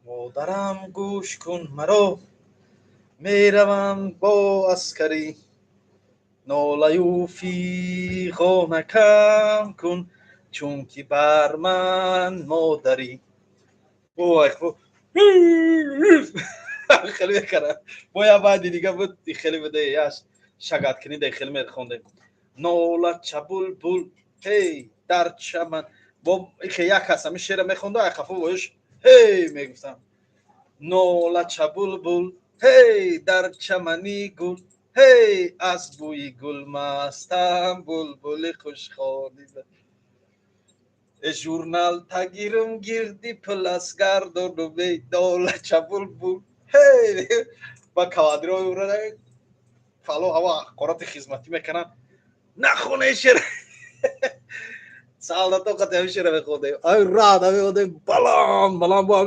مادرم گوش کن مرا، میروم با عسکری. ناله و فیغانه کم کن، چون که بر من مادری. وای خب خیلی بکنم. باید بعد دیگه بود خیلی بده یاش شگرد کنی ده خیلی میخونده. ناله چه بلبل هی در چمن. با که یک کس همین شعر میخونده یک خفه باش هی میگفتم. ناله چه بلبل هی در چمنی گل، هی از بوی گل مستم بلبل خوشخوانی. ژورنال تگیرم گیردی پلاس گردون و بی ناله چه بلبل هی. با کوادرو میبرن فالو هوا قرات خدمتی میکنن نخونه شعر. سال تو قد همیشه رو بخونده. آی راد همی بودیم بلان بلان با